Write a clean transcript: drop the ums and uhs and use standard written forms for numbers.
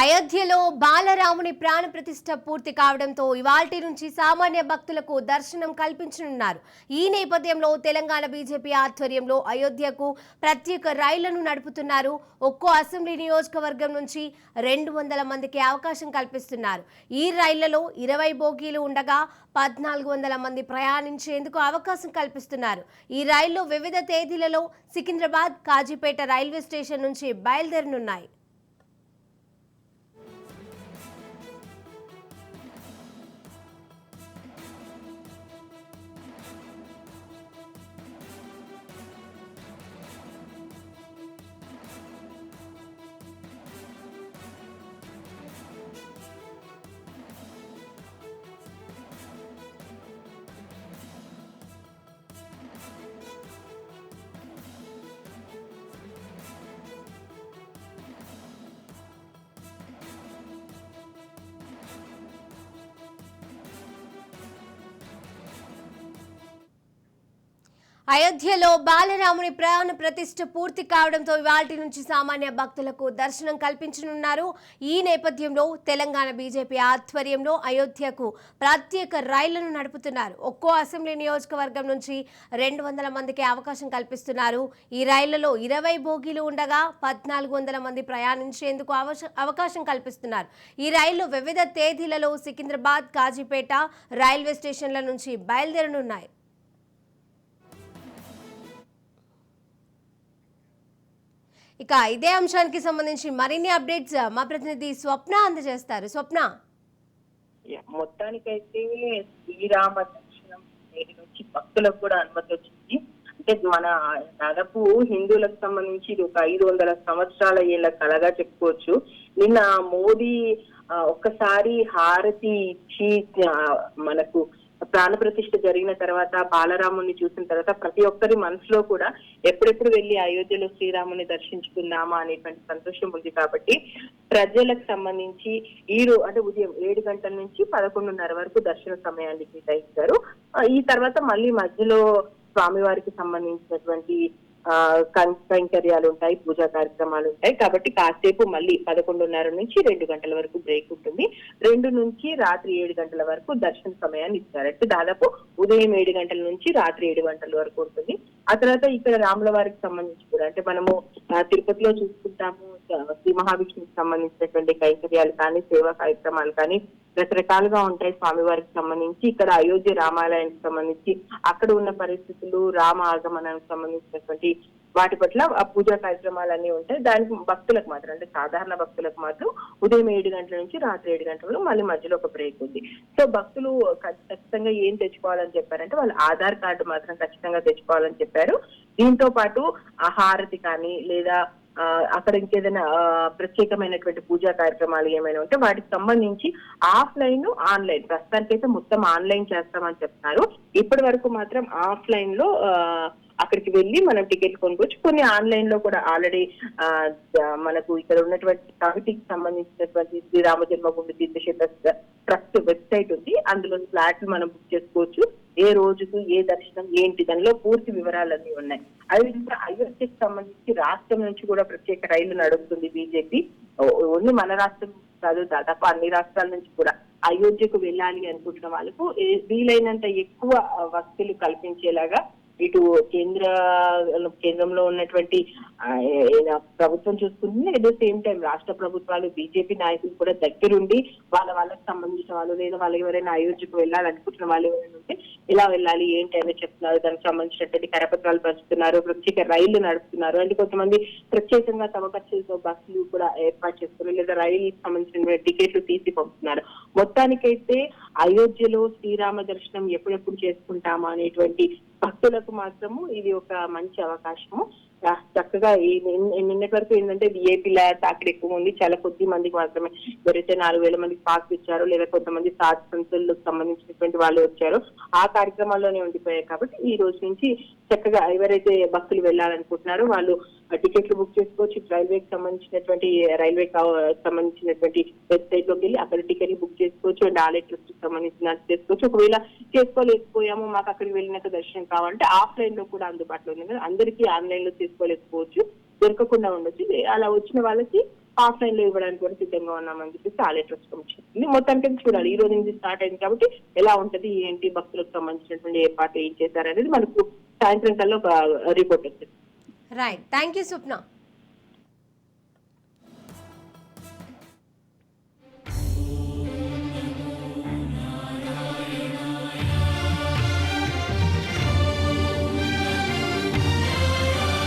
అయోధ్యలో బాలరాముని ప్రాణ ప్రతిష్ఠ పూర్తి కావడంతో ఇవాల్టి నుంచి సామాన్య భక్తులకు దర్శనం కల్పించనున్నారు. ఈ నేపథ్యంలో తెలంగాణ బీజేపీ ఆధ్వర్యంలో అయోధ్యకు ప్రత్యేక రైళ్లను నడుపుతున్నారు. ఒక్కో అసెంబ్లీ నియోజకవర్గం నుంచి 200 మందికి అవకాశం కల్పిస్తున్నారు. ఈ రైళ్లలో 20 బోగీలు ఉండగా 1400 మంది ప్రయాణించేందుకు అవకాశం కల్పిస్తున్నారు. ఈ రైళ్లు వివిధ తేదీలలో సికింద్రాబాద్, కాజీపేట రైల్వే స్టేషన్ నుంచి బయలుదేరనున్నాయి. అయోధ్యలో బాలరాముని ప్రాణ ప్రతిష్ఠ పూర్తి కావడంతో ఇవాల్టి నుంచి సామాన్య భక్తులకు దర్శనం కల్పించనున్నారు. ఈ నేపథ్యంలో తెలంగాణ బీజేపీ ఆధ్వర్యంలో అయోధ్యకు ప్రత్యేక రైళ్లను నడుపుతున్నారు. ఒక్కో అసెంబ్లీ నియోజకవర్గం నుంచి 200 మందికి అవకాశం కల్పిస్తున్నారు. ఈ రైళ్లలో 20 బోగీలు ఉండగా 1400 మంది ప్రయాణించేందుకు అవకాశం కల్పిస్తున్నారు. ఈ రైళ్లు వివిధ తేదీలలో సికింద్రాబాద్, కాజీపేట రైల్వే స్టేషన్ల నుంచి బయలుదేరనున్నాయి. ఇక ఇదే అంశానికి సంబంధించి మరిన్ని అప్డేట్స్ మా ప్రతినిధి స్వప్న అందజేస్తారు. స్వప్న, మొత్తానికైతే శ్రీరామ దర్శనం నేటి నుంచి భక్తులకు కూడా అనుమతి వచ్చింది. అంటే మన దాదాపు హిందువులకు సంబంధించి ఇది ఒక 500 సంవత్సరాల ఏళ్ల కళగా చెప్పుకోవచ్చు. నిన్న మోదీ ఒక్కసారి హారతి ఇచ్చి మనకు ప్రాణ ప్రతిష్ఠ జరిగిన తర్వాత బాలరాముని చూసిన తర్వాత ప్రతి ఒక్కరి మనసులో కూడా ఎప్పుడెప్పుడు వెళ్లి అయోధ్యలో శ్రీరాముని దర్శించుకుందామా అనేటువంటి సంతోషం ఉంది. కాబట్టి ప్రజలకు సంబంధించి అంటే ఉదయం 7 గంటల నుంచి 11:30 వరకు దర్శన సమయాన్ని కేటాయించారు. ఈ తర్వాత మళ్ళీ మధ్యలో స్వామివారికి సంబంధించినటువంటి కైంకర్యాలు ఉంటాయి, పూజా కార్యక్రమాలు ఉంటాయి. కాబట్టి కాసేపు మళ్ళీ 11:30 నుంచి 2 గంటల వరకు బ్రేక్ ఉంటుంది. 2 నుంచి రాత్రి 7 గంటల వరకు దర్శన సమయాన్ని ఇచ్చారు. అంటే దాదాపు ఉదయం 7 గంటల నుంచి రాత్రి 7 గంటల వరకు ఉంటుంది. ఆ తర్వాత ఇక్కడ రాముల వారికి సంబంధించి కూడా అంటే మనము తిరుపతిలో చూసుకుంటాము, శ్రీ మహావిష్ణువుకి సంబంధించినటువంటి కైంకర్యాలు కానీ, సేవా కార్యక్రమాలు కానీ రకరకాలుగా ఉంటాయి స్వామివారికి సంబంధించి. ఇక్కడ అయోధ్య రామాలయానికి సంబంధించి అక్కడ ఉన్న పరిస్థితులు, రామ ఆగమనానికి సంబంధించినటువంటి వాటి పట్ల ఆ పూజా కార్యక్రమాలన్నీ ఉంటాయి. దానికి భక్తులకు మాత్రం అంటే సాధారణ భక్తులకు మాత్రం ఉదయం 7 గంటల నుంచి రాత్రి 7 గంటల మళ్ళీ మధ్యలో ఒక బ్రేక్ ఉంది. సో భక్తులు ఖచ్చితంగా ఏం తెచ్చుకోవాలని చెప్పారంటే వాళ్ళ ఆధార్ కార్డు మాత్రం ఖచ్చితంగా తెచ్చుకోవాలని చెప్పారు. దీంతో పాటు హారతి కానీ లేదా అక్కడ ఇంకేదైనా ప్రత్యేకమైనటువంటి పూజా కార్యక్రమాలు ఏమైనా ఉంటే వాటికి సంబంధించి ఆఫ్లైన్, ఆన్లైన్ ప్రస్తుతానికైతే మొత్తం ఆన్లైన్ చేస్తామని చెప్తున్నారు. ఇప్పటి వరకు మాత్రం ఆఫ్లైన్ లో అక్కడికి వెళ్ళి మనం టికెట్ కొనుక్కోవచ్చు. కొన్ని ఆన్లైన్ లో కూడా ఆల్రెడీ మనకు ఇక్కడ ఉన్నటువంటి కమిటీకి సంబంధించినటువంటి శ్రీరామ జన్మభూమి తీర్థక్షేత్ర ట్రస్ట్ వెబ్సైట్ ఉంది. అందులో ఫ్లాట్లు మనం బుక్ చేసుకోవచ్చు. ఏ రోజుకు ఏ దర్శనం ఏంటి దానిలో పూర్తి వివరాలన్నీ ఉన్నాయి. అదేవిధంగా అయోధ్యకు సంబంధించి రాష్ట్రం నుంచి కూడా ప్రత్యేక రైళ్లు నడుపుతుంది బీజేపీ. ఓన్లీ మన రాష్ట్రం కాదు, దాదాపు అన్ని రాష్ట్రాల నుంచి కూడా అయోధ్యకు వెళ్ళాలి అనుకుంటున్న వాళ్ళకు వీలైనంత ఎక్కువ వసతులు కల్పించేలాగా ఇటు కేంద్రంలో ఉన్నటువంటి ప్రభుత్వం చూసుకుంటుంది. అట్ ద సేమ్ టైం రాష్ట్ర ప్రభుత్వాలు, బీజేపీ నాయకులు కూడా దగ్గరుండి వాళ్ళకి సంబంధించిన వాళ్ళు లేదా వాళ్ళు ఎవరైనా అయోధ్యకు వెళ్ళాలనుకుంటున్న వాళ్ళు ఎవరైనా ఉంటే ఇలా వెళ్ళాలి ఏంటి అనేది చెప్తున్నారు. దానికి సంబంధించినటువంటి కరపత్రాలు పంచుతున్నారు, ప్రత్యేక రైళ్లు నడుపుతున్నారు. అంటే కొంతమంది ప్రత్యేకంగా తమ ఖర్చులతో బస్సులు కూడా ఏర్పాటు చేస్తున్నారు, లేదా రైలుకి సంబంధించిన టికెట్లు తీసి పంపుతున్నారు. మొత్తానికైతే అయోధ్యలో శ్రీరామ దర్శనం ఎప్పుడెప్పుడు చేసుకుంటామా అనేటువంటి భక్తులకు మాత్రము ఇది ఒక మంచి అవకాశము. చక్కగా నిన్నటి వరకు ఏంటంటే విఐపీల తాకిడి ఎక్కువ ఉంది. చాలా కొద్ది మందికి మాత్రమే ఎవరైతే 4000 మందికి పాస్ ఇచ్చారో లేదా కొంతమంది సాధు సంతులకు సంబంధించినటువంటి వాళ్ళు వచ్చారో ఆ కార్యక్రమాల్లోనే ఉండిపోయాయి. కాబట్టి ఈ రోజు నుంచి చక్కగా ఎవరైతే భక్తులు వెళ్ళాలనుకుంటున్నారో వాళ్ళు టికెట్లు బుక్ చేసుకోవచ్చు. రైల్వేకి సంబంధించినటువంటి వెబ్సైట్ లోకి వెళ్ళి అక్కడ టికెట్లు బుక్ చేసుకోవచ్చు. అండ్ ఆలయ ట్రస్ట్ కి సంబంధించిన చేసుకోవచ్చు. ఒకవేళ చేసుకోలేకపోయాము, మాకు అక్కడికి వెళ్ళినాక దర్శనం కావాలంటే ఆఫ్లైన్ లో కూడా అందుబాటులో ఉంది కదా. అందరికీ ఆన్లైన్ లో చేసుకోలేకపోవచ్చు, దొరకకుండా ఉండొచ్చు. అలా వచ్చిన వాళ్ళకి ఆఫ్లైన్ లో ఇవ్వడానికి కూడా సిద్ధంగా ఉన్నామని చెప్పేసి ఆలయ ట్రస్ట్ కమిషన్ మొత్తానికి చూడాలి. ఈ రోజు నుంచి స్టార్ట్ అయింది కాబట్టి ఎలా ఉంటది ఏంటి, భక్తులకు సంబంధించినటువంటి ఏర్పాట్లు ఏం చేశారనేది మనకు సాయంత్రం కల్లా ఒక రిపోర్ట్ వస్తుంది. Right, thank you Swapna.